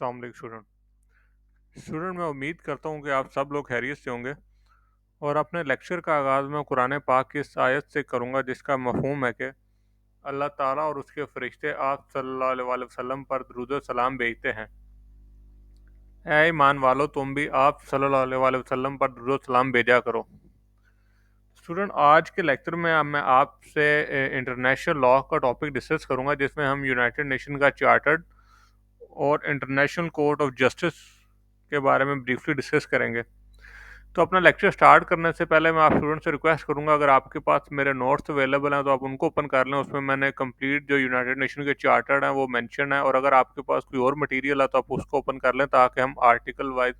अस्सलाम वालेकुम स्टूडेंट मैं उम्मीद करता हूँ कि आप सब लोग खैरियत से होंगे। और अपने लेक्चर का आगाज़ मैं कुरान पाक की इस आयत से करूँगा जिसका मफ़हूम है कि अल्लाह ताला और उसके फरिश्ते आप सल्लल्लाहु अलैहि वसल्लम पर दुरूद व सलाम भेजते हैं। ऐ ईमान वालो, तुम भी आप सल्लल्लाहु अलैहि वसल्लम पर दुरूद व सलाम भेजा करो। स्टूडेंट, आज के लेक्चर में अब मैं आपसे इंटरनेशनल लॉ का टॉपिक डिस्कस करूँगा, जिसमें हम यूनाइटेड नेशन का चार्टर्ड और इंटरनेशनल कोर्ट ऑफ जस्टिस के बारे में ब्रीफली डिस्कस करेंगे। तो अपना लेक्चर स्टार्ट करने से पहले मैं आप स्टूडेंट से रिक्वेस्ट करूंगा, अगर आपके पास मेरे नोट्स अवेलेबल हैं तो आप उनको ओपन कर लें। उसमें मैंने कंप्लीट जो यूनाइटेड नेशन के चार्टर्ड हैं वो मेंशन है, और अगर आपके पास कोई और मटेरियल है तो आप उसको ओपन कर लें ताकि हम आर्टिकल वाइज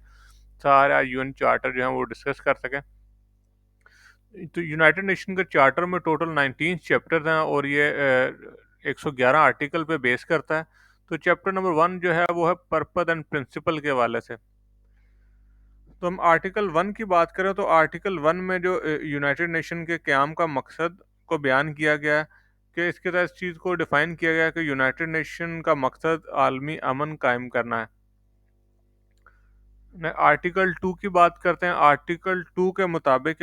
सारा यूएन चार्टर जो है वो डिस्कस कर सकें। तो यूनाइटेड नेशन के चार्टर में टोटल 19 चैप्टर्स हैं और ये 111 आर्टिकल पे बेस करता है। तो चैप्टर नंबर 1 जो है वो है पर्पस एंड प्रिंसिपल के हवाले से। तो हम आर्टिकल 1 की बात करें तो आर्टिकल 1 में जो यूनाइटेड नेशन के क़याम का मकसद को बयान किया गया है कि इसके तहत इस चीज़ को डिफ़ाइन किया गया है कि यूनाइटेड नेशन का मकसद आलमी अमन कायम करना है। आर्टिकल 2 की बात करते हैं। आर्टिकल 2 के मुताबिक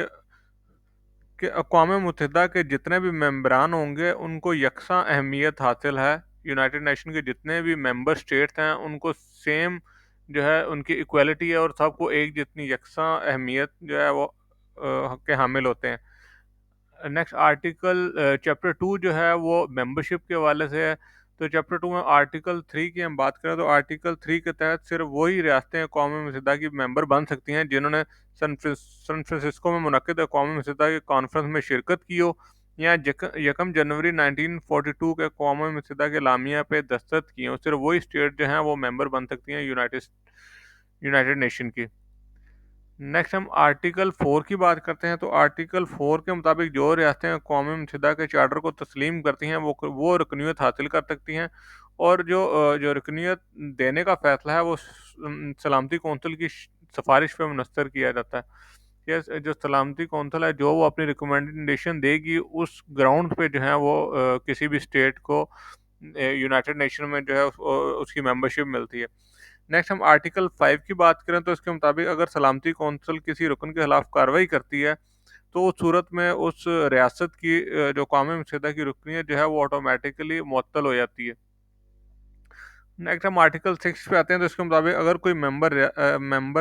कि अक़वाम मुत्तहिदा के जितने भी मेंबरान होंगे उनको यकसा अहमियत हासिल है। यूनाइटेड नेशन के जितने भी मेंबर स्टेट्स हैं उनको सेम जो है उनकी इक्वलिटी है और सबको एक जितनी यकसा अहमियत जो है वो के हामिल होते हैं। नेक्स्ट आर्टिकल चैप्टर 2 जो है वो मेंबरशिप के हवाले से है। तो चैप्टर 2 में आर्टिकल 3 की हम बात करें तो आर्टिकल 3 के तहत सिर्फ वही रियासतें अक़वाम मुत्तहिदा की मेंबर बन सकती हैं जिन्होंने सन फ्रांसिस्को में मुनक़िद अक़वाम मुत्तहिदा के कॉन्फ्रेंस में शिरकत की हो, या 1 जनवरी 1942 के अक़वाम मुत्तहिदा के लामिया पे दस्तखत किए हों। सिर्फ वही स्टेट जो हैं वो मेंबर बन सकती हैं यूनाइटेड नेशन की। नेक्स्ट हम आर्टिकल 4 की बात करते हैं। तो आर्टिकल 4 के मुताबिक जो रियासतें अक़वाम मुत्तहिदा के चार्टर को तस्लीम करती हैं वो रुकनीत हासिल कर सकती हैं, और जो रुकनीत देने का फ़ैसला है वो सलामती कौंसिल की सिफारिश पे मुनस्सर किया जाता है। कि जो सलामती कौंसिल है जो वो अपनी रिकमेंडेशन देगी उस ग्राउंड पे जो है वो किसी भी स्टेट को यूनाइटेड नेशन में जो है उसकी मेंबरशिप मिलती है। नेक्स्ट हम आर्टिकल 5 की बात करें तो इसके मुताबिक अगर सलामती कौंसिल किसी रुकन के खिलाफ कार्रवाई करती है तो उस सूरत में उस रियासत की जो अक़वाम मुत्तहिदा की रुकनीत जो है वो ऑटोमेटिकली मुअत्तल हो जाती है। नेक्स्ट हम आर्टिकल 6 पे आते हैं। तो इसके मुताबिक अगर कोई मेंबर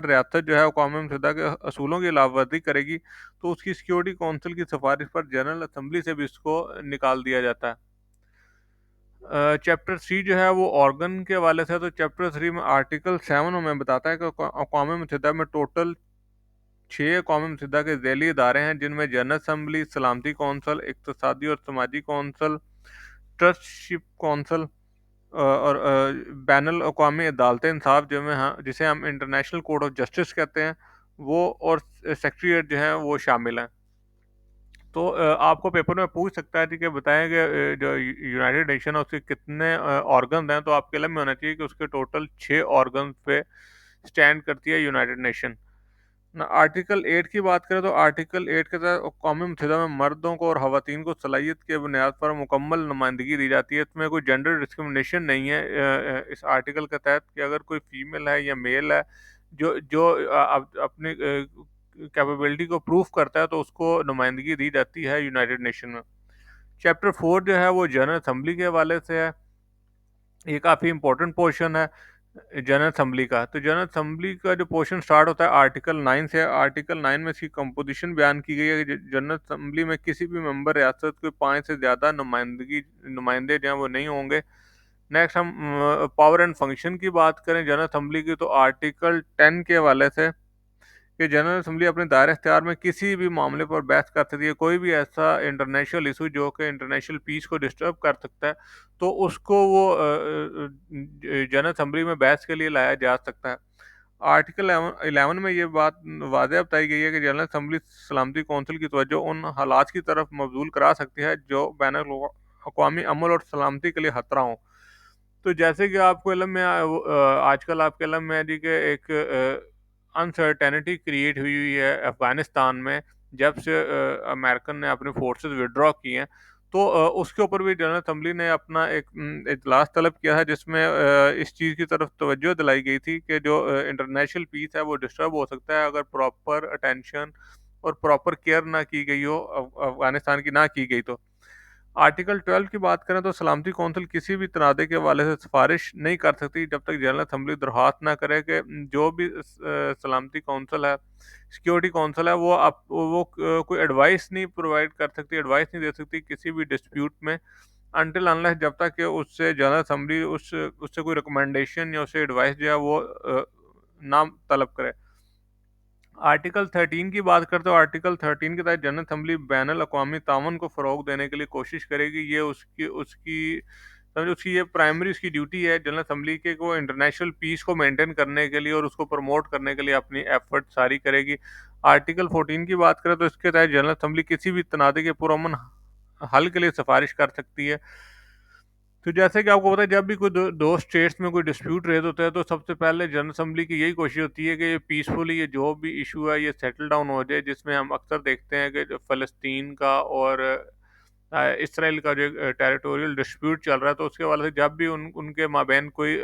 रियासत जो है अक़वाम मुत्तहिदा के असूलों की खिलाफवर्जी करेगी तो उसकी सिक्योरिटी कौंसिल की सिफारिश पर जनरल असम्बली से भी इसको निकाल दिया जाता है। चैप्टर 3 जो है वो ऑर्गन के हवाले से है। तो चैप्टर 3 में आर्टिकल 7 हमें बताता है कि अक़वाम मुत्तहिदा में टोटल 6 अक़वाम मुत्तहिदा के ज़ैली इदारे हैं, जिनमें जनरल असम्बली, सलामती कौंसिल, इक़्तिसादी और समाजी कौंसिल, ट्रस्टीशिप कौंसिल और बैनुल अक़वामी अदालत इंसाफ जिसे हम इंटरनेशनल कोर्ट ऑफ जस्टिस कहते हैं वो, और सेक्रेटेरिएट जो हैं वो शामिल हैं। तो आपको पेपर में पूछ सकता है कि बताएं कि जो यूनाइटेड नेशन है उसके कितने ऑर्गन हैं। तो आपके इल्म में होना चाहिए कि उसके टोटल 6 ऑर्गन पे स्टैंड करती है यूनाइटेड नेशन। आर्टिकल 8 की बात करें तो आर्टिकल 8 के तहत अक़वाम मुत्तहिदा में मर्दों को और ख़वातीन को सलाहियत के बुनियाद पर मुकम्मल नुमाइंदगी दी जाती है। इसमें कोई जेंडर डिस्क्रिमिनेशन नहीं है इस आर्टिकल के तहत, कि अगर कोई फीमेल है या मेल है जो जो अपनी कैपेबिलिटी को प्रूफ करता है तो उसको नुमाइंदगी दी जाती है यूनाइटेड नेशन में। चैप्टर 4 जो है वो जनरल असम्बली के हवाले से है। ये काफ़ी इंपॉर्टेंट पोर्शन है जनरल असम्बली का। तो जनरल असम्बली का जो पोर्शन स्टार्ट होता है आर्टिकल 9 से। आर्टिकल 9 में इसकी कंपोजिशन बयान की गई है कि जनरल असम्बली में किसी भी मेंबर रियासत के 5 से ज़्यादा नुमाइंदे जो हैं वो नहीं होंगे। नेक्स्ट हम पावर एंड फंक्शन की बात करें जनरल असम्बली की, तो आर्टिकल 10 के हवाले से कि जनरल असम्बली अपने दायरे इख्तियार में किसी भी मामले पर बहस कर सकती है। कोई भी ऐसा इंटरनेशनल इशू जो कि इंटरनेशनल पीस को डिस्टर्ब कर सकता है तो उसको वो जनरल असम्बली में बहस के लिए लाया जा सकता है। आर्टिकल 11 में ये बात वाज़ेह बताई गई है कि जनरल असम्बली सलामती कौंसिल की तवज्जो उन हालात की तरफ मबज़ूल करा सकती है जो बैनुल-अक़वामी अमन और सलामती के लिए ख़तरा हों। तो जैसे कि आपको इल्म में आजकल आपके इल्म में है जी कि एक अनसर्टेनिटी क्रिएट हुई है अफ़गानिस्तान में, जब से अमेरिकन ने अपने फोर्सेस विड्रॉ किए हैं। तो उसके ऊपर भी जनरल असम्बली ने अपना एक इजलास तलब किया है, जिसमें इस चीज़ की तरफ तवज्जो दिलाई गई थी कि जो इंटरनेशनल पीस है वो डिस्टर्ब हो सकता है अगर प्रॉपर अटेंशन और प्रॉपर केयर ना की गई हो, अफगानिस्तान की ना की गई तो। आर्टिकल 12 की बात करें तो सलामती कौंसिल किसी भी तनाज़े के हवाले से सिफारिश नहीं कर सकती जब तक जनरल असम्बली दरख्वास्त ना करे कि जो भी सलामती कौंसिल है, सिक्योरिटी कौंसिल है, वो कोई एडवाइस नहीं प्रोवाइड कर सकती, एडवाइस नहीं दे सकती किसी भी डिस्प्यूट में, अनटिल अनलेस जब तक कि उससे जनरल असम्बली उससे कोई रिकमेंडेशन या उससे एडवाइस जो है वो ना तलब करे। आर्टिकल 13 की बात करते हो, आर्टिकल 13 के तहत जनरल असम्बली बैनुल अक़वामी ताउन को फ़रोग़ देने के लिए कोशिश करेगी। ये उसकी उसकी समझो उसकी ये प्राइमरी उसकी ड्यूटी है जनरल असम्बली के, को इंटरनेशनल पीस को मेंटेन करने के लिए और उसको प्रमोट करने के लिए अपनी एफर्ट सारी करेगी। आर्टिकल 14 की बात करें तो इसके तहत जनरल असम्बली किसी भी तनाज़े के पुरअमन हल के लिए सिफारिश कर सकती है। तो जैसे कि आपको पता है, जब भी कोई दो स्टेट्स में कोई डिस्प्यूट रेज होता है तो सबसे पहले जनरल असम्बली की यही कोशिश होती है कि ये पीसफुली ये जो भी इशू है ये सेटल डाउन हो जाए, जिसमें हम अक्सर देखते हैं कि जो फ़लस्तीन का और इसराइल का जो टेरिटोरियल डिस्प्यूट चल रहा है, तो उसके हवाले से जब भी उनके माबैन कोई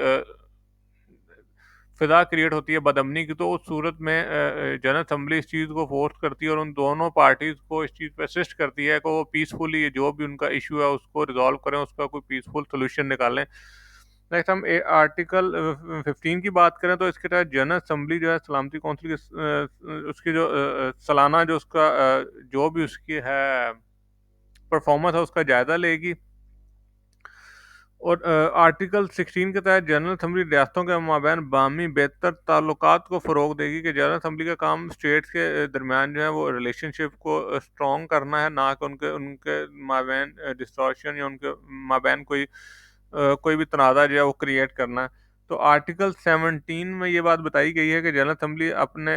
फ़िज़ा क्रिएट होती है बदअमनी की, तो उस सूरत में जनरल असम्बली इस चीज़ को फ़ोर्स करती है और उन दोनों पार्टीज़ को इस चीज़ पे असिस्ट करती है कि वो पीसफुली जो भी उनका इशू है उसको रिज़ॉल्व करें, उसका कोई पीसफुल सॉल्यूशन निकालें। नेक्स्ट हम आर्टिकल 15 की बात करें तो इसके तहत जनरल असम्बली जो है सलामती कौंसिल की उसकी जो सालाना जो उसका जो भी उसकी है परफॉर्मेंस है उसका जायज़ा लेगी। और आर्टिकल 16 के तहत जनरल असम्बली रियासतों के माबैन बाहमी बेहतर ताल्लुकात को फ़रोग़ देगी कि जनरल असम्बली का काम स्टेट्स के दरमियान जो है वो रिलेशनशिप को स्ट्रॉन्ग करना है, ना कि उनके उनके माबैन डिस्टॉर्शन या उनके माबैन कोई भी तनाज़ा जो है वो क्रिएट करना है। तो आर्टिकल 17 में ये बात बताई गई है कि जनरल असम्बली अपने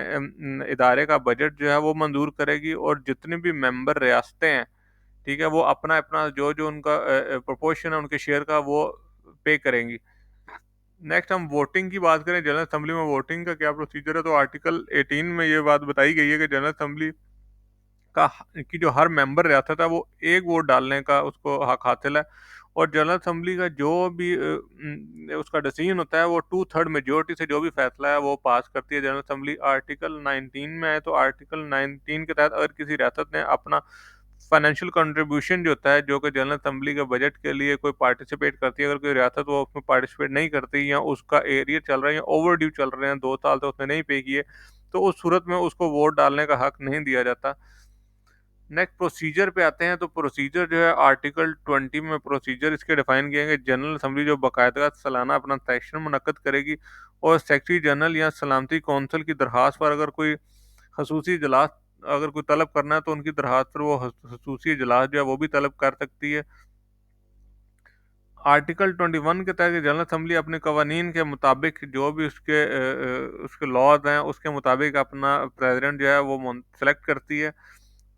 इदारे का बजट जो है वो मंजूर करेगी और जितनी भी मेंबर रियासतें हैं, ठीक है, वो अपना अपना जो जो उनका प्रोपोर्शन है उनके शेयर का वो पे करेंगी। नेक्स्ट हम वोटिंग की बात करें, जनरल असम्बली में वोटिंग का क्या प्रोसीजर है, तो आर्टिकल 18 में ये बात बताई गई है कि जनरल असम्बली का की जो हर मेंबर रियासत है वो एक वोट डालने का उसको हक हासिल है, और जनरल असम्बली का जो भी उसका डिसीजन होता है वो 2/3 मेजोरिटी से जो भी फैसला है वो पास करती है जनरल असम्बली। आर्टिकल 19 में है, तो आर्टिकल 19 के तहत अगर किसी रियासत ने अपना फाइनेंशियल कंट्रीब्यूशन जो होता है, जो कि जनरल असम्बली के बजट के लिए कोई पार्टिसिपेट करती है, अगर कोई रियासत वो उसमें पार्टिसिपेट नहीं करती या उसका एरियर चल रहा है या ओवर ड्यू चल रहे हैं 2 साल से उसने नहीं पे किए, तो उस सूरत में उसको वोट डालने का हक नहीं दिया जाता। नेक्स्ट प्रोसीजर पे आते हैं, तो प्रोसीजर जो है आर्टिकल 20 में प्रोसीजर इसके डिफाइन किए हैं कि जनरल असम्बली जो बाकायदा सालाना अपना सेशन मुनक्कद करेगी और सेक्रेटरी जनरल या सलामती कौंसिल की दरख्वास्त पर अगर कोई खसूसी इजलास अगर कोई तलब करना है तो उनकी दरख्वास्त पर वो खसूसी इजलास जो है वो भी तलब कर सकती है। आर्टिकल 21 के तहत जनरल असम्बली अपने कवानीन के मुताबिक जो भी उसके लॉज हैं उसके मुताबिक अपना प्रेसिडेंट जो है वो सेलेक्ट करती है।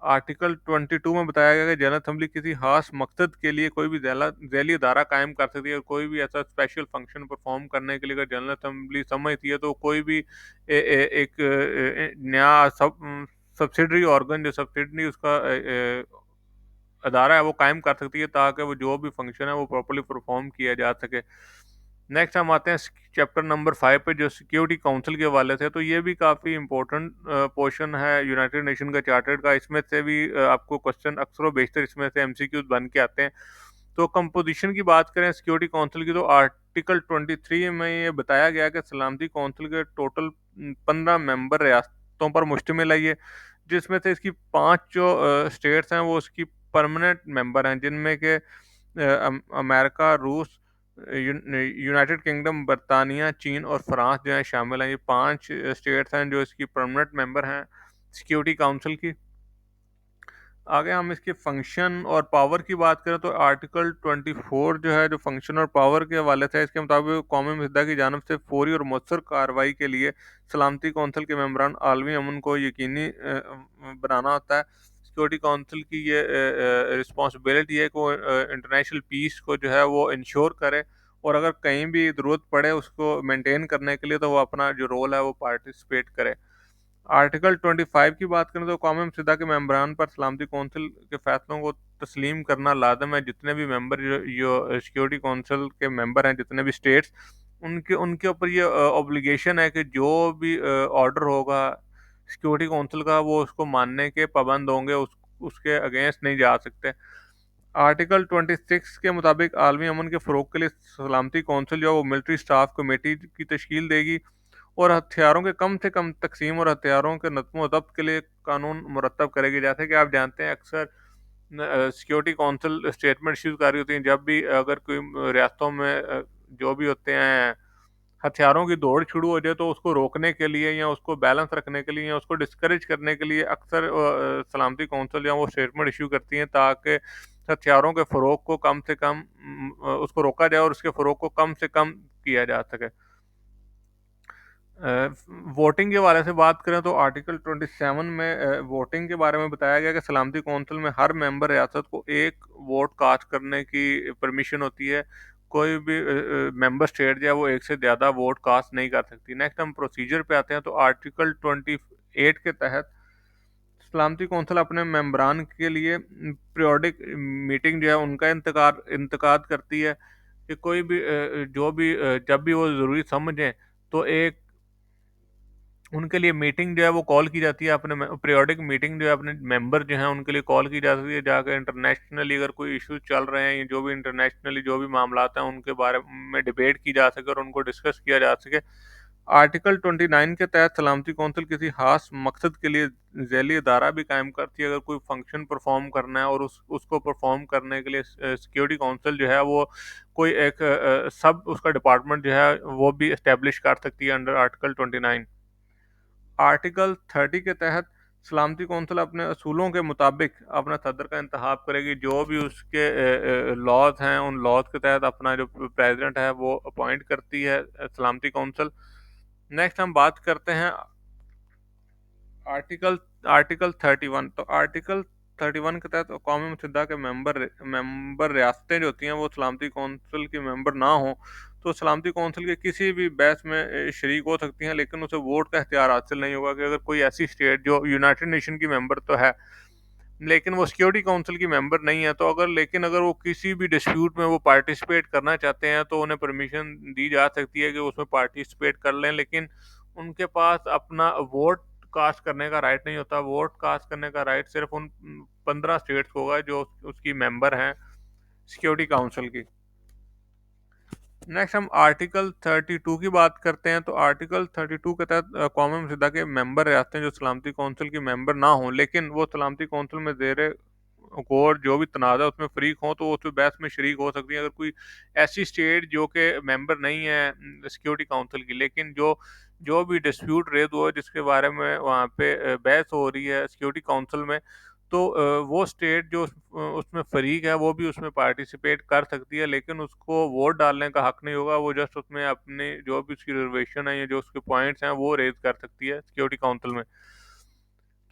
आर्टिकल 22 में बताया गया कि जनरल असम्बली किसी खास मकसद के लिए कोई भी ज़ैली अदारा कायम कर सकती है, और कोई भी ऐसा स्पेशल फंक्शन परफॉर्म करने के लिए अगर जनरल असम्बली समझती है तो कोई भी एक नया सब्सिडरी ऑर्गन जो सब्सिडरी उसका अदारा है वो कायम कर सकती है, ताकि वो जो भी फंक्शन है वो प्रॉपर्ली परफॉर्म किया जा सके। नेक्स्ट हम आते हैं चैप्टर नंबर 5 पे, जो सिक्योरिटी काउंसिल के हवाले से, तो ये भी काफ़ी इंपॉर्टेंट पोर्शन है यूनाइटेड नेशन का चार्टर का। इसमें से भी आपको क्वेश्चन अक्सर बेशतर इसमें से एमसीक्यूज बन के आते हैं। तो कंपोजिशन की बात करें सिक्योरिटी काउंसिल की, तो आर्टिकल 23 में ये बताया गया कि सलामती काउंसिल के टोटल 15 मेंबर रियासतों पर मुश्तमिल है ये, जिसमें से इसकी 5 जो स्टेट्स हैं वो उसकी परमानेंट मेंबर हैं, जिनमें के अमेरिका, रूस, यूनाइटेड किंगडम, बरतानिया, चीन और फ्रांस जो है शामिल हैं। ये 5 स्टेट्स हैं जो इसकी परमानेंट मेंबर हैं सिक्योरिटी काउंसिल की। आगे हम इसके फंक्शन और पावर की बात करें, तो आर्टिकल 24 जो है जो फंक्शन और पावर के हवाले से, इसके मुताबिक कौमी मुत्तहिदा की जानब से फौरी और मौसर कार्रवाई के लिए सलामती कौंसिल के मेम्बरान आलमी अमन को यकीनी बनाना होता है। सिक्योरिटी काउंसिल की ये रिस्पॉन्सिबिलिटी है कि वो इंटरनेशनल पीस को जो है वो इंश्योर करे, और अगर कहीं भी ज़रूरत पड़े उसको मेंटेन करने के लिए तो वो अपना जो रोल है वो पार्टिसिपेट करे। आर्टिकल 25 की बात करें तो कौमी मुत्तहिदा के मेंबरान पर सलामती कौंसिल के फैसलों को तस्लीम करना लाजम है। जितने भी मेंबर जो सिक्योरिटी काउंसिल के मेंबर हैं, जितने भी स्टेट्स, उनके उनके ऊपर ये ऑब्लिगेशन है कि जो भी ऑर्डर होगा सिक्योरिटी काउंसिल का, वो उसको मानने के पाबंद होंगे, उसके अगेंस्ट नहीं जा सकते। आर्टिकल 26 के मुताबिक आलमी अमन के फ़रोग के लिए सलामती कौंसिल जो है वो मिलिट्री स्टाफ कमेटी की तश्कील देगी और हथियारों के कम से कम तकसीम और हथियारों के नज़्म ज़ब्त के लिए कानून मुरतब करेगी। जैसे कि आप जानते हैं, अक्सर सिक्योरिटी काउंसिल स्टेटमेंट इशू कर रही होती हैं जब भी अगर कोई रियासतों में जो भी होते हैं हथियारों की दौड़ शुरू हो जाए, तो उसको रोकने के लिए या उसको बैलेंस रखने के लिए या उसको डिस्करेज करने के लिए अक्सर सलामती कौंसिल या वो स्टेटमेंट इशू करती हैं ताकि हथियारों के फ़रोग को कम से कम उसको रोका जाए और उसके फ़रोग को कम से कम किया जा सके। वोटिंग के बारे से बात करें तो आर्टिकल 27 में वोटिंग के बारे में बताया गया कि सलामती कौंसिल में हर मेंबर रियासत को एक वोट कास्ट करने की परमिशन होती है। कोई भी मेंबर स्टेट जो है वो एक से ज़्यादा वोट कास्ट नहीं कर सकती। नेक्स्ट हम प्रोसीजर पे आते हैं तो आर्टिकल 28 के तहत सलामती कौंसिल अपने मेंबरान के लिए पीरियोडिक मीटिंग जो है उनका इंतकाद करती है कि कोई भी जो भी जब भी वो ज़रूरी समझें तो एक उनके लिए मीटिंग जो है वो कॉल की जाती है। अपने पीरियोडिक मीटिंग जो है अपने मेंबर जो हैं उनके लिए कॉल की जाती है, जाकर इंटरनेशनली अगर कोई इशू चल रहे हैं या जो भी इंटरनेशनली जो भी मामलात हैं उनके बारे में डिबेट की जा सके और उनको डिस्कस किया जा सके। आर्टिकल 29 के तहत सलामती कौंसिल किसी खास मकसद के लिए झैली अदारा भी कायम करती है। अगर कोई फंक्शन परफॉर्म करना है और उसको परफॉर्म करने के लिए सिक्योरिटी काउंसिल जो है वो कोई एक सब उसका डिपार्टमेंट जो है वो भी इस्टेब्लिश कर सकती है अंडर आर्टिकल 29। आर्टिकल 30 के तहत सलामती कौंसिल अपने असूलों के मुताबिक अपना सदर का इंतखाब करेगी। जो भी उसके लॉज हैं उन लॉज के तहत अपना जो प्रेसिडेंट है वो अपॉइंट करती है सलामती कौंसिल। नेक्स्ट हम बात करते हैं आर्टिकल आर्टिकल 31। तो आर्टिकल 31 के तहत अक़वाम मुत्तहिदा के मेंबर रियासतें जो होती हैं वो सलामती कौंसिल की मेंबर ना हो तो सलामती कौंसिल के किसी भी बहस में शरीक हो सकती हैं, लेकिन उसे वोट का इख्तियार हासिल नहीं होगा। कि अगर कोई ऐसी स्टेट जो यूनाइटेड नेशन की मेंबर तो है लेकिन वो सिक्योरिटी काउंसिल की मेंबर नहीं है, तो अगर वो किसी भी डिस्प्यूट में वो पार्टिसिपेट करना चाहते हैं तो उन्हें परमिशन दी जा सकती है कि उसमें पार्टिसिपेट कर लें, लेकिन उनके पास अपना वोट कास्ट करने का राइट नहीं होता। वोट कास्ट करने का राइट सिर्फ उन 15 स्टेट्स को होगा जो उसकी मेंबर हैं सिक्योरिटी काउंसिल की। नेक्स्ट हम आर्टिकल 32 की बात करते हैं। तो आर्टिकल 32 के तहत अक़वाम मुत्तहिदा के मेंबर रियासतें जो सलामती कौंसिल की मेंबर ना हों लेकिन वो सलामती कौंसिल में ज़ेर गौर जो भी तनाज़ा उसमें फ़रीक हों तो उसमें बहस में शरीक हो सकती है। अगर कोई ऐसी स्टेट जो कि मेंबर नहीं है सिक्योरिटी काउंसिल की, लेकिन जो जो भी डिस्प्यूट रेज़ हुआ जिसके बारे में वहाँ पे बहस हो रही है सिक्योरिटी काउंसिल में, तो वो स्टेट जो उसमें फ़रीक है वो भी उसमें पार्टिसिपेट कर सकती है, लेकिन उसको वोट डालने का हक नहीं होगा। वो जस्ट उसमें अपने जो भी उसकी रिजर्वेशन है या जो उसके पॉइंट्स हैं वो रेज़ कर सकती है सिक्योरिटी काउंसिल में।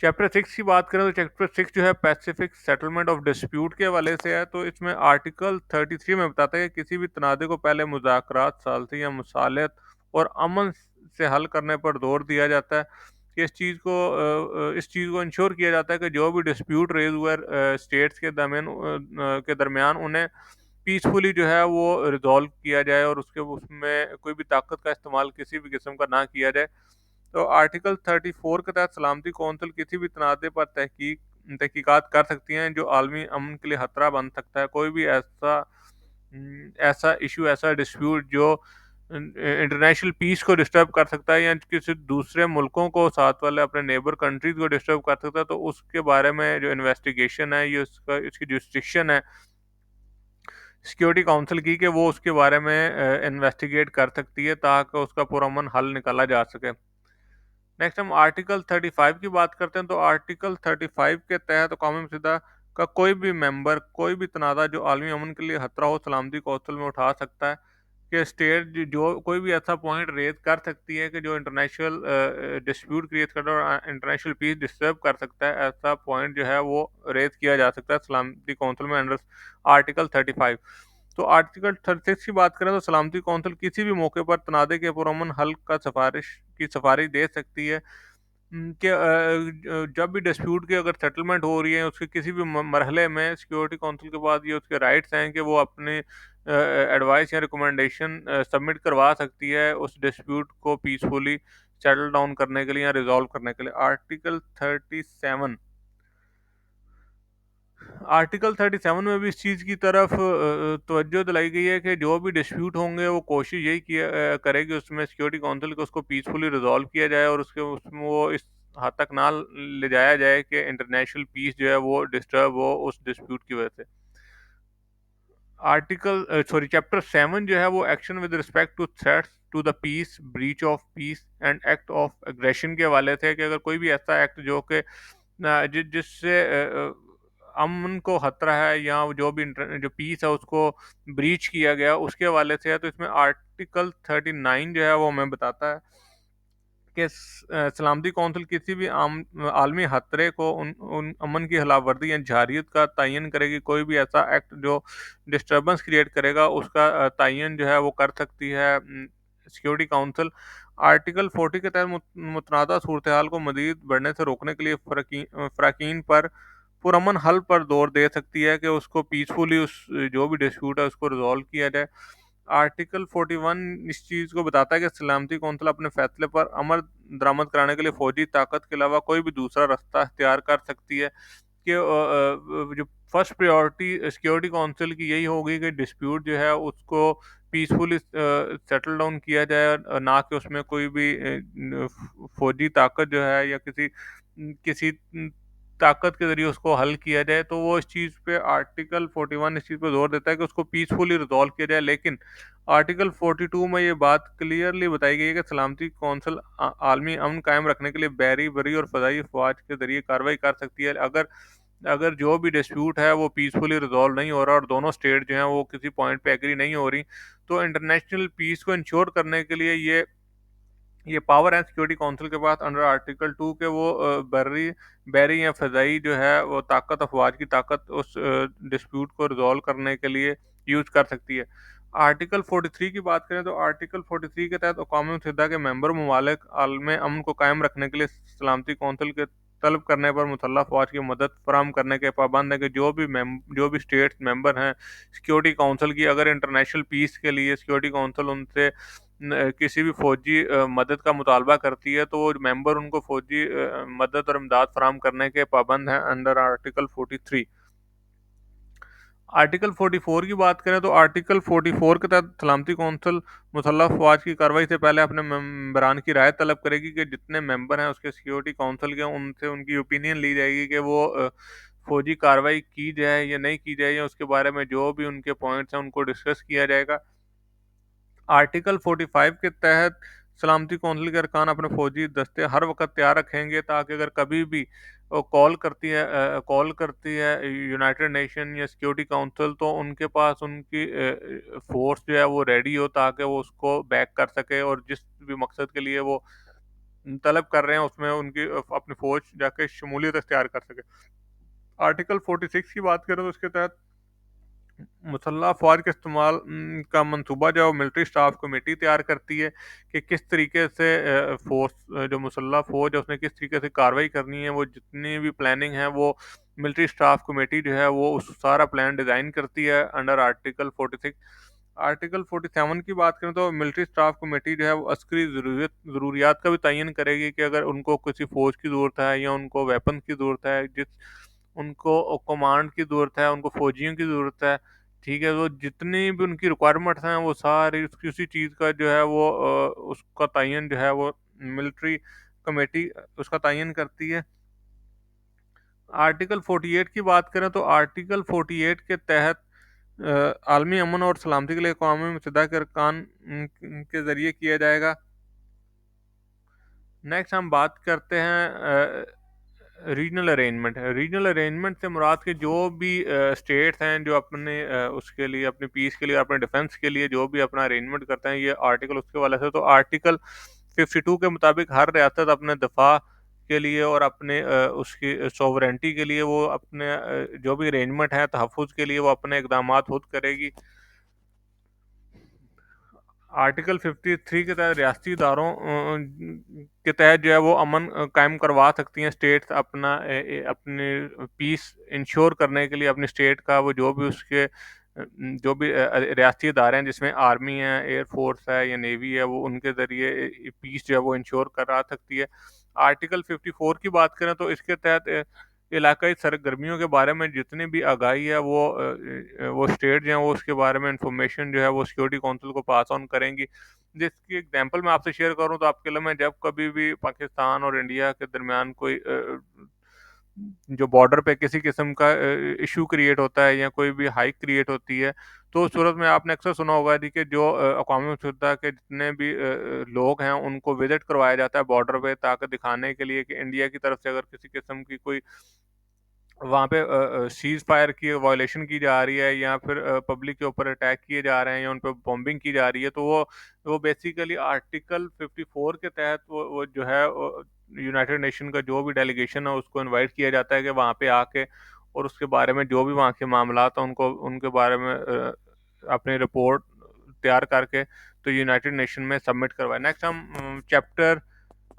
चैप्टर 6 की बात करें तो चैप्टर 6 जो है पैसिफिक सेटलमेंट ऑफ डिस्प्यूट के हवाले से है। तो इसमें आर्टिकल 33 में बताता है कि किसी भी तनाज़े को पहले मुज़ाकरात, सालसी या मुसालहत और अमन से हल करने पर जोर दिया जाता है। कि इस चीज़ को इंश्योर किया जाता है कि जो भी डिस्प्यूट रेज़ हुआ है स्टेट्स के दरमियान उन्हें पीसफुली जो है वो रिज़ॉल्व किया जाए और उसमें कोई भी ताकत का इस्तेमाल किसी भी किस्म का ना किया जाए। तो आर्टिकल 34 के तहत सलामती कौंसिल किसी भी तनाज़े पर तहकीकात कर सकती हैं जो आलमी अमन के लिए खतरा बन सकता है। कोई भी ऐसा इशू, ऐसा डिस्प्यूट जो इंटरनेशनल पीस को डिस्टर्ब कर सकता है या किसी दूसरे मुल्कों को, साथ वाले अपने नेबर कंट्रीज को डिस्टर्ब कर सकता है, तो उसके बारे में जो इन्वेस्टिगेशन है ये इसकी जुरिस्डिक्शन है सिक्योरिटी काउंसिल की कि वो उसके बारे में इन्वेस्टिगेट कर सकती है ताकि उसका पुरअमन हल निकाला जा सके। नेक्स्ट हम आर्टिकल 35 की बात करते हैं। तो आर्टिकल 35 के तहत अक़वाम मुत्तहिदा का कोई भी मेंबर कोई भी तनाज़ा जो आलमी अमन के लिए खतरा हो सलामती कौंसिल में उठा सकता है। कि स्टेट जो कोई भी ऐसा पॉइंट रेज कर सकती है कि जो इंटरनेशनल डिस्प्यूट क्रिएट कर रहा है और इंटरनेशनल पीस डिस्टर्ब कर सकता है। ऐसा पॉइंट जो है वो रेज किया जा सकता है सलामती कौंसिल में अंडर आर्टिकल 35। तो आर्टिकल 36 की बात करें तो सलामती कौंसिल किसी भी मौके पर तनाज़े के पुरअमन हल की सिफारिश दे सकती है। कि जब भी डिस्प्यूट की अगर सेटलमेंट हो रही है उसके किसी भी मरहले में सिक्योरिटी काउंसिल के पास ये उसके राइट्स हैं कि वो अपने एडवाइस या रिकमेंडेशन सबमिट करवा सकती है उस डिस्प्यूट को पीसफुली सेटल डाउन करने के लिए या रिजॉल्व करने के लिए। आर्टिकल 37 में भी इस चीज़ की तरफ तवज्जो दिलाई गई है कि जो भी डिस्प्यूट होंगे वो कोशिश यही किया करेगी उसमें सिक्योरिटी काउंसिल को उसको पीसफुली रिजॉल्व किया जाए और उसके उसमें वो इस हद तक ना ले जाया जाए कि इंटरनेशनल पीस जो है वो डिस्टर्ब हो उस डिस्प्यूट की वजह से। चैप्टर 7 जो है वो action with respect to threats to the peace, breach of peace and act of aggression के हवाले से कि अगर कोई भी ऐसा एक्ट जो कि जिससे अमन को खतरा है या जो भी जो पीस है उसको ब्रीच किया गया उसके हवाले से है। तो इसमें आर्टिकल 39 जो है वो हमें बताता है कि सलामती कौंसिल किसी भी आलमी खतरे को उन अमन की खिलाफवर्जी या जहारियत का तयन करेगी। कोई भी ऐसा एक्ट जो डिस्टर्बेंस क्रिएट करेगा उसका तयन जो है वो कर सकती है सिक्योरिटी काउंसिल। आर्टिकल 40 के तहत मुतनाज़ा सूरत हाल को मजीद बढ़ने से रोकने के लिए फ़रक़ीन पर पुरअमन हल पर जोर दे सकती है कि उसको पीसफुली उस जो भी डिस्प्यूट है उसको रिजॉल्व किया जाए। आर्टिकल 41 इस चीज़ को बताता है कि सलामती कौंसिल अपने फैसले पर अमल दरामद कराने के लिए फौजी ताकत के अलावा कोई भी दूसरा रास्ता इख्तियार कर सकती है कि जो फर्स्ट प्रायोरिटी सिक्योरिटी काउंसिल की यही होगी कि डिस्प्यूट जो है उसको पीसफुली सेटल डाउन किया जाए और ना कि उसमें कोई भी फौजी ताकत जो है या किसी किसी ताकत के ज़रिए उसको हल किया जाए। तो वो इस चीज़ पे आर्टिकल 41 इस चीज़ पे ज़ोर देता है कि उसको पीसफुली रिज़ॉल्व किया जाए। लेकिन आर्टिकल 42 में ये बात क्लियरली बताई गई है कि सलामती कौंसिल आलमी अमन कायम रखने के लिए बहरी, बरी और फ़ज़ाई अफ़वाज के ज़रिए कार्रवाई कर सकती है। अगर अगर जो भी डिस्प्यूट है वो पीसफुली रिज़ॉल्व नहीं हो रहा और दोनों स्टेट जो हैं वो किसी पॉइंट पे एग्री नहीं हो रही, तो इंटरनेशनल पीस को इंश्योर करने के लिए ये पावर है सिक्योरिटी काउंसिल के पास अंडर आर्टिकल 2 के वो बर्री बहरी या फ़ज़ाई जो है वो ताकत अफवाज की ताकत उस डिस्प्यूट को रिजॉल्व करने के लिए यूज़ कर सकती है। आर्टिकल 43 की बात करें तो आर्टिकल 43 के तहत अक़वाम मुत्तहिदा के मेंबर ममालिक आलम अमन को कायम रखने के लिए सलामती कौंसिल के तलब करने पर मुसल्लह अफवाज की मदद फराहम करने के पाबंद है कि जो भी स्टेट्स मेंबर हैं सिक्योरिटी काउंसिल की, अगर इंटरनेशनल पीस के लिए सिक्योरिटी काउंसिल उनसे किसी भी फौजी मदद का मुतालबा करती है तो वो मेंबर उनको फौजी मदद और इमदाद फराहम करने के पाबंद हैं अंडर आर्टिकल 43। आर्टिकल 44 की बात करें तो आर्टिकल 44 के तहत सलामती कौंसिल मुसल्लह अफवाज की कार्रवाई से पहले अपने मेंबरान की राय तलब करेगी कि जितने मेंबर हैं उसके सिक्योरिटी काउंसिल के उनसे उनकी ओपिनियन ली जाएगी कि वो फौजी कार्रवाई की जाए या नहीं की जाए या उसके बारे में जो भी उनके पॉइंट्स हैं उनको डिस्कस किया जाएगा। आर्टिकल 45 के तहत सलामती कौंसिल के अरकान अपने फौजी दस्ते हर वक्त तैयार रखेंगे ताकि अगर कभी भी कॉल करती है यूनाइटेड नेशन या सिक्योरिटी काउंसिल तो उनके पास उनकी फोर्स जो है वो रेडी हो ताकि वो उसको बैक कर सके और जिस भी मकसद के लिए वो तलब कर रहे हैं उसमें उनकी अपनी फौज जाके शमूलियत अख्तियार कर सके। आर्टिकल 46 की बात करें तो उसके तहत मुसल्ह अफ़वाज के इस्तेमाल का मंसूबा जो है वो मिलिट्री स्टाफ कमेटी तैयार करती है कि किस तरीके से फ़ोर्स जो मुसल्ह फ़ौज है उसने किस तरीके से कार्रवाई करनी है। वो जितनी भी प्लानिंग है वो मिलिट्री स्टाफ कमेटी जो है वो उस सारा प्लान डिज़ाइन करती है अंडर आर्टिकल 46। आर्टिकल 47 की बात करें तो मिलिट्री स्टाफ कमेटी जो है वो अस्करी ज़रूरियात का भी तयन करेगी कि अगर उनको किसी फ़ौज की ज़रूरत है या उनको वेपन की ज़रूरत है, उनको कमांड की ज़रूरत है, उनको फ़ौजियों की ज़रूरत है, ठीक है? तो जितनी भी उनकी रिक्वायरमेंट्स हैं वो सारी उसी चीज़ का जो है वो उसका तयन जो है वो मिलिट्री कमेटी उसका तयन करती है। आर्टिकल 48 की बात करें तो आर्टिकल 48 के तहत आलमी अमन और सलामती के लिए अक़वाम मुत्तहिदा के अरकान के ज़रिए किया जाएगा। नेक्स्ट हम बात करते हैं रीजनल अरेंजमेंट है। रीजनल अरेंजमेंट से मुराद के जो भी स्टेट्स हैं जो अपने उसके लिए अपने पीस के लिए अपने डिफेंस के लिए जो भी अपना अरेंजमेंट करते हैं ये आर्टिकल उसके वाले से। तो आर्टिकल 52 के मुताबिक हर रियासत अपने दफा के लिए और अपने उसकी सॉवरेंटी के लिए वो अपने जो भी अरेंजमेंट है तहफ़्फ़ुज़ के लिए वो अपने इक़दामात खुद करेगी। आर्टिकल 53 के तहत रियासती इदारों के तहत जो है वो अमन कायम करवा सकती हैं स्टेट्स अपना अपने पीस इंश्योर करने के लिए अपनी स्टेट का वो जो भी उसके जो भी रियासती इदारे हैं जिसमें आर्मी है, एयर फोर्स है या नेवी है, वो उनके ज़रिए पीस जो है वो इंश्योर करा सकती है। आर्टिकल 54 की बात करें तो इसके तहत इलाकाई सरगर्मियों के बारे में जितनी भी आगाही है वो स्टेट जो है वो उसके बारे में इंफॉर्मेशन जो है वो सिक्योरिटी काउंसिल को पास ऑन करेंगी। जिसकी एग्जांपल मैं आपसे शेयर करूं तो आपके लिए, मैं जब कभी भी पाकिस्तान और इंडिया के दरमियान कोई जो बॉर्डर पे किसी किस्म का इशू क्रिएट होता है या कोई भी हाइक क्रिएट होती है, तो उस सूरत में आपने अक्सर सुना होगा जी कि जो अक़वाम मुत्तहिदा के जितने भी लोग हैं उनको विजिट करवाया जाता है बॉर्डर पे, ताकि दिखाने के लिए कि इंडिया की तरफ से अगर किसी किस्म की कोई वहाँ पे सीज़ फायर की वायलेशन की जा रही है या फिर पब्लिक के ऊपर अटैक किए जा रहे हैं या उन पे बॉम्बिंग की जा रही है, तो वो बेसिकली आर्टिकल 54 के तहत वो जो है यूनाइटेड नेशन का जो भी डेलीगेशन है उसको इनवाइट किया जाता है कि वहाँ पे आके और उसके बारे में जो भी वहाँ के मामलात हैं उनको उनके बारे में अपनी रिपोर्ट तैयार करके तो यूनाइटेड नेशन में सबमिट करवाए। नेक्स्ट हम चैप्टर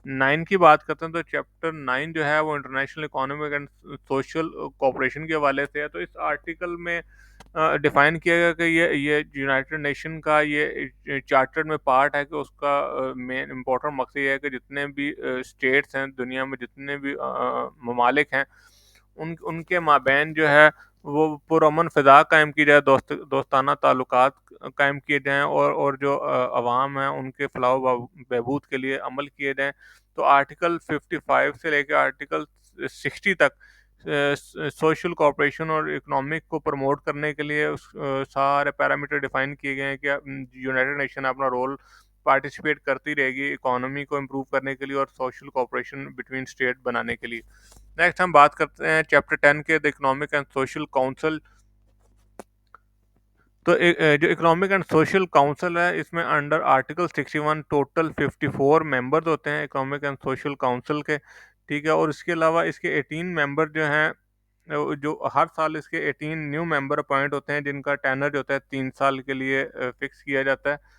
9 की बात करते हैं, तो चैप्टर 9 जो है वो international economic and social cooperation के हवाले से है। तो इस आर्टिकल में डिफाइन किया गया कि ये यूनाइटेड नेशन का ये चार्टर में पार्ट है कि उसका मेन इम्पोर्टेंट मकसद ये है कि जितने भी स्टेट्स हैं दुनिया में, जितने भी ममालिक हैं, उनके माबैन जो है वो पुरअमन फ़िज़ा कायम की जाए, दोस्ताना ताल्लुकात कायम किए जाएँ और जो अवाम है उनके फ़लाह व बहबूद के लिए अमल किए जाएँ। तो आर्टिकल 55 से लेके आर्टिकल 60 तक सोशल कोऑपरेशन और इकोनॉमिक को प्रमोट करने के लिए सारे पैरामीटर डिफाइन किए गए हैं कि यूनाइटेड नेशन अपना रोल पार्टिसिपेट करती रहेगी इकोनॉमी को इम्प्रूव करने के लिए और सोशल कोऑपरेशन बिटवीन स्टेट बनाने के लिए। नेक्स्ट हम बात करते हैं चैप्टर 10 के, the economic and social council. तो जो इकोनॉमिक एंड सोशल काउंसिल है, इसमें अंडर आर्टिकल 61 टोटल 54 मेंबर्स होते हैं इकोनॉमिक एंड सोशल काउंसिल के, ठीक है। और इसके अलावा इसके 18 मेंबर जो हैं जो हर साल इसके 18 न्यू मेंबर अपॉइंट होते हैं जिनका टेनर जो होता है 3 साल के लिए फिक्स किया जाता है।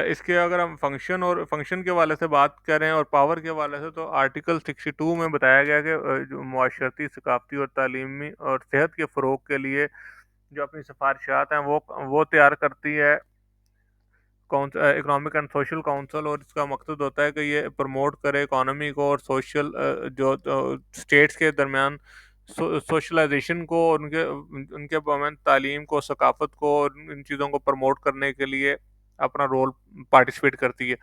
इसके अगर हम फंक्शन के हवाले से बात करें और पावर के हवाले से, तो आर्टिकल 62 में बताया गया कि जो मुआशरती, सकाफ़ती और तालीमी और सेहत के फ़रोग के लिए जो अपनी सिफारिशात हैं वो तैयार करती है इकोनॉमिक एंड सोशल काउंसिल। और इसका मकसद होता है कि ये प्रमोट करे इकोनॉमी को और सोशल जो स्टेट्स के दरमियान सोशलाइजेशन को, उनके उनके बामन तालीम को, सकाफत को और इन चीज़ों को प्रमोट करने के लिए अपना रोल पार्टिसिपेट करती है।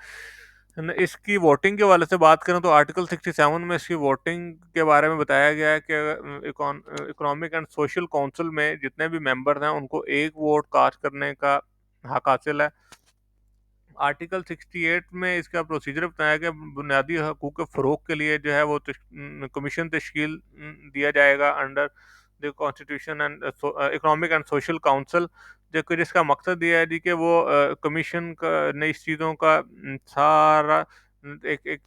इसकी वोटिंग के वाले से बात करें तो आर्टिकल 67 में इसकी वोटिंग के बारे में बताया गया है कि इकोनॉमिक एंड सोशल काउंसिल में जितने भी मेंबर हैं उनको एक वोट कास्ट करने का हक हासिल है। आर्टिकल 68 में इसका प्रोसीजर बताया गया, बुनियादी हकूक़ के फ़रोग के लिए जो है वो कमीशन तश्कील दिया जाएगा under the constitution and economic and social council, जो कि जिसका मकसद ये है जी कि वो कमीशन का ने इस चीज़ों का सारा एक एक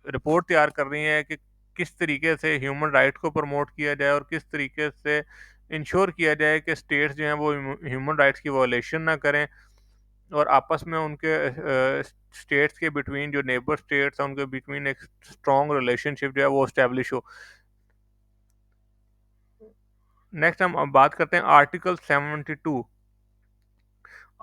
रिपोर्ट तैयार कर रही है कि किस तरीके से ह्यूमन राइट को प्रमोट किया जाए और किस तरीके से इंश्योर किया जाए कि स्टेट्स जो हैं वो ह्यूमन राइट्स की वायलेशन ना करें और आपस में उनके स्टेट्स के बिटवीन, जो नेबर स्टेट्स हैं उनके बिटवीन एक स्ट्रॉन्ग रिलेशनशिप जो है वो इस्टेब्लिश हो। नेक्स्ट हम अब बात करते हैं आर्टिकल 72।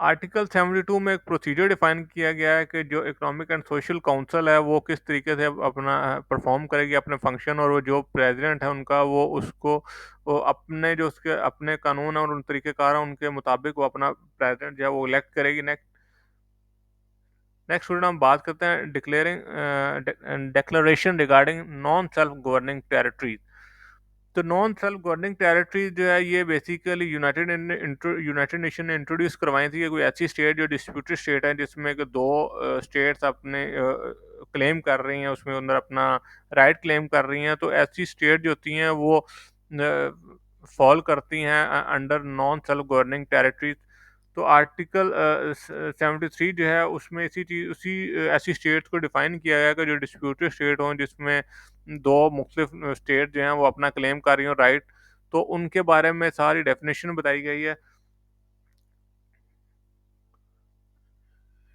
आर्टिकल 72 में एक प्रोसीजर डिफाइन किया गया है कि जो इकोनॉमिक एंड सोशल काउंसिल है वो किस तरीके से अपना परफॉर्म करेगी अपने फंक्शन, और वो जो प्रेसिडेंट है उनका वो अपने जो उसके अपने कानून है और उन तरीक़ेकार हैं उनके मुताबिक वो अपना प्रेसिडेंट जो है वो इलेक्ट करेगी। नेक्स्ट स्टूडेंट हम बात करते हैं declaration regarding non self governing territories. तो नॉन सेल्फ गवर्निंग टेरिटरीज जो है ये बेसिकली यूनाइटेड नेशन ने इंट्रोड्यूस करवाई थी। ये कोई ऐसी स्टेट जो डिस्प्यूटेड स्टेट है जिसमें कि दो स्टेट्स अपने क्लेम कर रही हैं, उसमें अंदर अपना राइट क्लेम कर रही हैं, तो ऐसी स्टेट जो होती हैं वो फॉल करती हैं under non self governing territories. तो आर्टिकल 73 जो है उसमें इसी चीज़ उसी ऐसी स्टेट्स को डिफाइन किया गया कि जो डिस्प्यूटेड स्टेट हों, जिसमें दो मुख्तलिफ स्टेट जो हैं वो अपना क्लेम कर रही हों राइट, तो उनके बारे में सारी डेफिनेशन बताई गई है।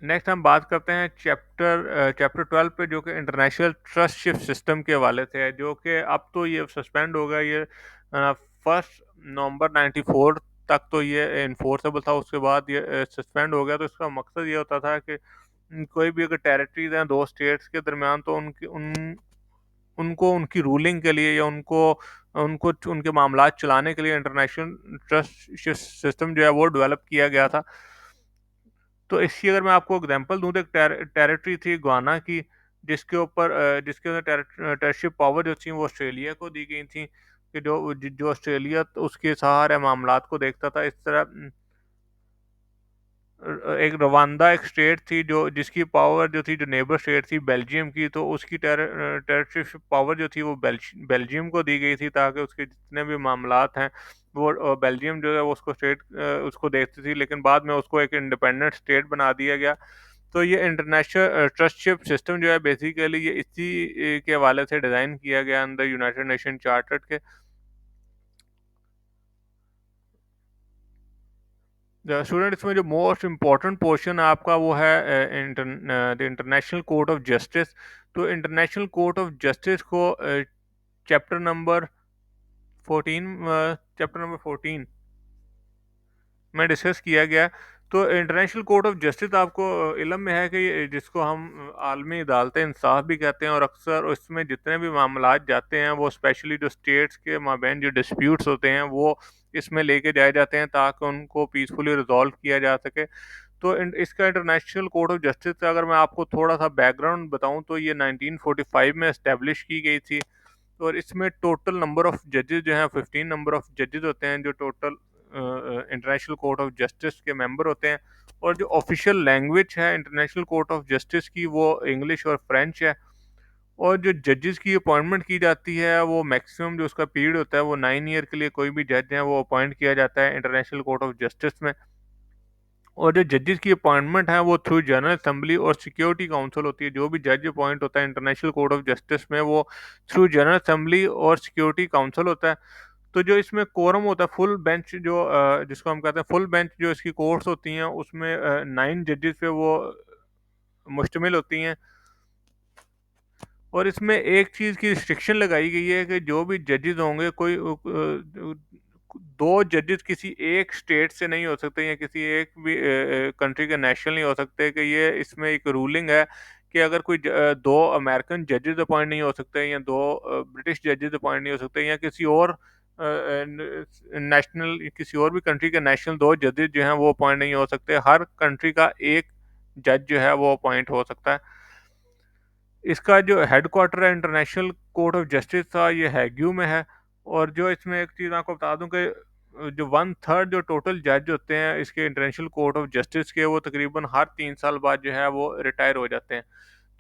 नेक्स्ट हम बात करते हैं चैप्टर 12 पे, जो कि इंटरनेशनल ट्रस्टशिप सिस्टम के हवाले से है, जो कि अब तो ये सस्पेंड हो गया। ये 1 नवंबर 94 तक तो ये इन्फोर्सेबल था, उसके बाद ये सस्पेंड हो गया। तो इसका मकसद ये होता था कि कोई भी अगर टेरिटरीज हैं दो स्टेट्स के दरमियान, तो उनको उनकी रूलिंग के लिए या उनको उनको उनके मामलात चलाने के लिए इंटरनेशनल ट्रस्ट सिस्टम जो है वो डेवलप किया गया था। तो इसकी अगर मैं आपको एग्जांपल दूं, तो एक टेरिटरी थी गुआना की, जिसके अंदर टेरिटरी पावर जो थी वो ऑस्ट्रेलिया को दी गई थी, कि जो ऑस्ट्रेलिया उसके सारे मामलात को देखता था। इस तरह एक रवांदा एक स्टेट थी जो जिसकी पावर जो थी, जो नेबर स्टेट थी बेल्जियम की, तो उसकी टेरिटरी पावर जो थी वो बेल्जियम को दी गई थी, ताकि उसके जितने भी मामलात हैं वो बेल्जियम जो है वो उसको देखती थी। लेकिन बाद में उसको एक इंडिपेंडेंट स्टेट बना दिया गया। तो ये इंटरनेशनल ट्रस्टशिप सिस्टम जो है बेसिकली ये इसी के हवाले से डिज़ाइन किया गया अंदर यूनाइटेड नेशन चार्टर के। स्टूडेंट, इसमें जो मोस्ट इम्पोर्टेंट पोर्शन है आपका वो है the international court of justice. तो इंटरनेशनल कोर्ट ऑफ जस्टिस को चैप्टर नंबर 14 में डिस्कस किया गया। तो इंटरनेशनल कोर्ट ऑफ जस्टिस आपको इलम में है कि जिसको हम आलमी अदालत इंसाफ भी कहते हैं, और अक्सर इसमें जितने भी मामलात जाते हैं वो स्पेशली जो स्टेट्स के माबैन जो डिस्प्यूट्स होते हैं वो इसमें लेके जाए जाते हैं, ताकि उनको पीसफुली रिजॉल्व किया जा सके। तो इसका इंटरनेशनल कोर्ट ऑफ जस्टिस का अगर मैं आपको थोड़ा सा बैकग्राउंड बताऊं, तो ये 1945 में इस्टेब्लिश की गई थी। और इसमें टोटल नंबर ऑफ जजेस जो हैं 15 नंबर ऑफ जजेस होते हैं, जो total international court of justice के मेंबर होते हैं। और जो ऑफिशियल लैंग्वेज है इंटरनेशनल कोर्ट ऑफ जस्टिस की वो इंग्लिश और फ्रेंच है। और जो जजेस की अपॉइंटमेंट की जाती है वो मैक्सिमम जो उसका पीरियड होता है वो 9 ईयर के लिए कोई भी जज है वो अपॉइंट किया जाता है इंटरनेशनल कोर्ट ऑफ जस्टिस में। और जो जजेस की अपॉइंटमेंट है वो थ्रू जनरल असेंबली और सिक्योरिटी काउंसिल होती है। जो भी जज अपॉइंट होता है इंटरनेशनल कोर्ट ऑफ जस्टिस में वो थ्रू जनरल असेंबली और सिक्योरिटी काउंसिल होता है। तो जो इसमें कोरम होता है फुल बेंच, जिसको हम कहते हैं फुल बेंच, जो इसकी कोर्ट्स होती हैं उसमें 9 जजेस पे वो मुश्तमिल होती हैं। और इसमें एक चीज़ की रिस्ट्रिक्शन लगाई गई है कि जो भी जजेस होंगे, दो जजेस किसी एक स्टेट से नहीं हो सकते, या किसी एक भी कंट्री के नेशनल नहीं हो सकते। कि ये इसमें एक रूलिंग है कि अगर दो अमेरिकन जजेस अपॉइंट नहीं हो सकते, या दो ब्रिटिश जजेस अपॉइंट नहीं हो सकते, या किसी और भी कंट्री के नेशनल दो जजेस जो हैं वो अपॉइंट नहीं हो सकते। हर कंट्री का एक जज जो है वो अपॉइंट हो सकता है। इसका जो हेड क्वार्टर है इंटरनेशनल कोर्ट ऑफ जस्टिस का, ये हैग्यू में है। और जो इसमें एक चीज़ आपको बता दूं कि जो 1/3 जो टोटल जज होते हैं इसके इंटरनेशनल कोर्ट ऑफ जस्टिस के, वो तकरीबन हर 3 साल बाद जो है वो रिटायर हो जाते हैं।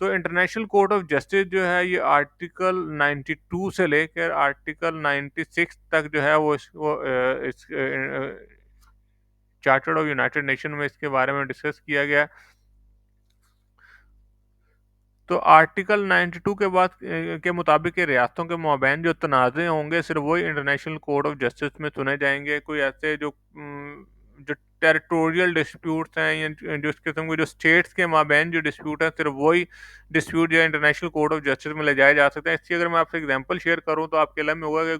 तो इंटरनेशनल कोर्ट ऑफ जस्टिस जो है ये आर्टिकल 92 से लेकर आर्टिकल 96 तक जो है वो इस चार्टर ऑफ यूनाइटेड नेशन में इसके बारे में डिस्कस किया गया। तो आर्टिकल 92 के मुताबिक ये रियासतों के माबैन जो तनाज़े होंगे सिर्फ वही इंटरनेशनल कोर्ट ऑफ जस्टिस में सुने जाएंगे। कोई ऐसे जो टेरिटोरियल डिस्प्यूट्स हैं, या जो इस किस्म के जो स्टेट्स के माबैन जो डिस्प्यूट हैं, सिर्फ वही डिस्प्यूट जो है इंटरनेशनल कोर्ट ऑफ जस्टिस में ले जाए जा सकते हैं। इसकी अगर मैं आपसे एग्जांपल शेयर करूं, तो आपके इल्म में होगा कि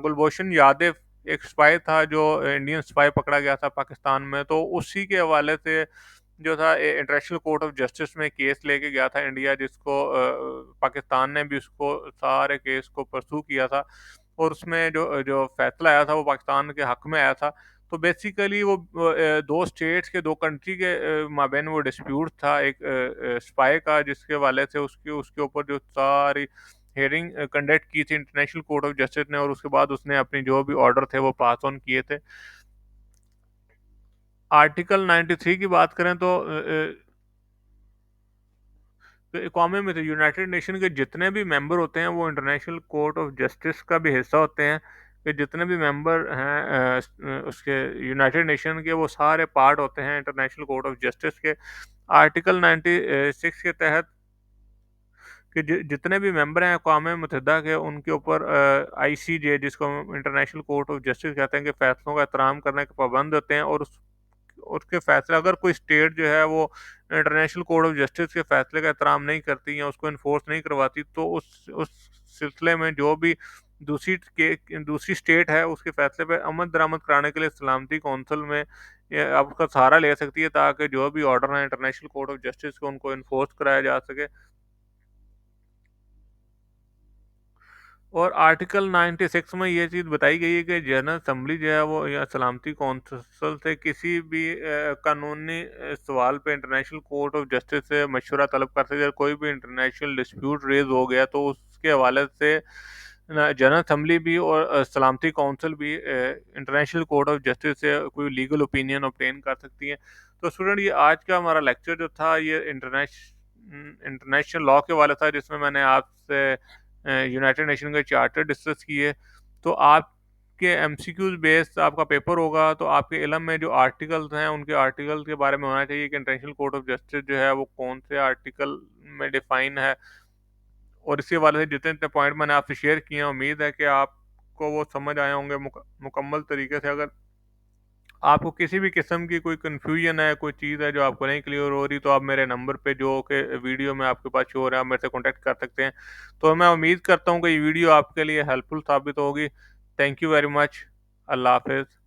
गुलभूषण यादव एक स्पाई था, जो इंडियन स्पाई पकड़ा गया था पाकिस्तान में। तो उसी के हवाले से जो था इंटरनेशनल कोर्ट ऑफ जस्टिस में केस लेके गया था इंडिया, जिसको पाकिस्तान ने भी उसको सारे केस को परसू किया था। और उसमें जो जो फैसला आया था वो पाकिस्तान के हक में आया था। तो बेसिकली वो दो स्टेट्स के, दो कंट्री के माबैन वो डिस्प्यूट था एक स्पाई का, जिसके हवाले से उसके उसके ऊपर जो सारी हेयरिंग कंडक्ट की थी इंटरनेशनल कोर्ट ऑफ जस्टिस ने। और उसके बाद उसने अपनी जो भी ऑर्डर थे वो पास ऑन किए थे। आर्टिकल 93 की बात करें तो अक़वाम में यूनाइटेड नेशन के जितने भी मेंबर होते हैं वो इंटरनेशनल कोर्ट ऑफ जस्टिस का भी हिस्सा होते हैं। कि जितने भी मेंबर हैं उसके यूनाइटेड नेशन के, वो सारे पार्ट होते हैं इंटरनेशनल कोर्ट ऑफ जस्टिस के। आर्टिकल 96 के तहत कि जितने भी मेंबर हैं अक़वाम मुत्तहिदा के, उनके ऊपर ICJ, जिसको हम इंटरनेशनल कोर्ट ऑफ जस्टिस कहते हैं, कि फैसलों का एहतराम करने के पाबंद होते हैं। और उसके फैसले, अगर कोई स्टेट जो है वो इंटरनेशनल कोर्ट ऑफ जस्टिस के फैसले का एहतराम नहीं करती या उसको इन्फोर्स नहीं करवाती, तो उस सिलसिले में जो भी दूसरी स्टेट है उसके फैसले पे अमल दरामद कराने के लिए सलामती कौंसिल में ये आपका सहारा ले सकती है, ताकि जो भी ऑर्डर है इंटरनेशनल कोर्ट ऑफ जस्टिस को उनको इन्फोर्स कराया जा सके। और आर्टिकल 96 में ये चीज़ बताई गई है कि जनरल असम्बली जो है वो या सलामती कौंसल से किसी भी कानूनी सवाल पे इंटरनेशनल कोर्ट ऑफ जस्टिस से मशवरा तलब कर सकती है। अगर कोई भी इंटरनेशनल डिस्प्यूट रेज हो गया तो उसके हवाले से जनरल असम्बली भी और सलामती कौंसिल भी इंटरनेशनल कोर्ट ऑफ जस्टिस से कोई लीगल ओपिनियन ऑब्टेन कर सकती है। तो स्टूडेंट, ये आज का हमारा लेक्चर जो था ये इंटरनेशनल लॉ के वाला था, जिसमें मैंने आपसे यूनाइटेड नेशन के चार्टर डिस्कस किए। तो आपके एमसीक्यूज बेस्ड आपका पेपर होगा, तो आपके इलम में जो आर्टिकल्स हैं उनके आर्टिकल के बारे में होना चाहिए कि इंटरनेशनल कोर्ट ऑफ जस्टिस जो है वो कौन से आर्टिकल में डिफाइन है। और इसी वाले से जितने जितने पॉइंट मैंने आपसे शेयर किए हैं, उम्मीद है कि आपको वो समझ आए होंगे मुकम्मल तरीके से। अगर आपको किसी भी किस्म की कोई कन्फ्यूजन है, कोई चीज़ है जो आपको नहीं क्लियर हो रही, तो आप मेरे नंबर पे जो कि वीडियो में आपके पास शो हो रहा है, आप मेरे से कॉन्टैक्ट कर सकते हैं। तो मैं उम्मीद करता हूँ कि ये वीडियो आपके लिए हेल्पफुल साबित होगी। Thank you very much. अल्लाह हाफ़िज़।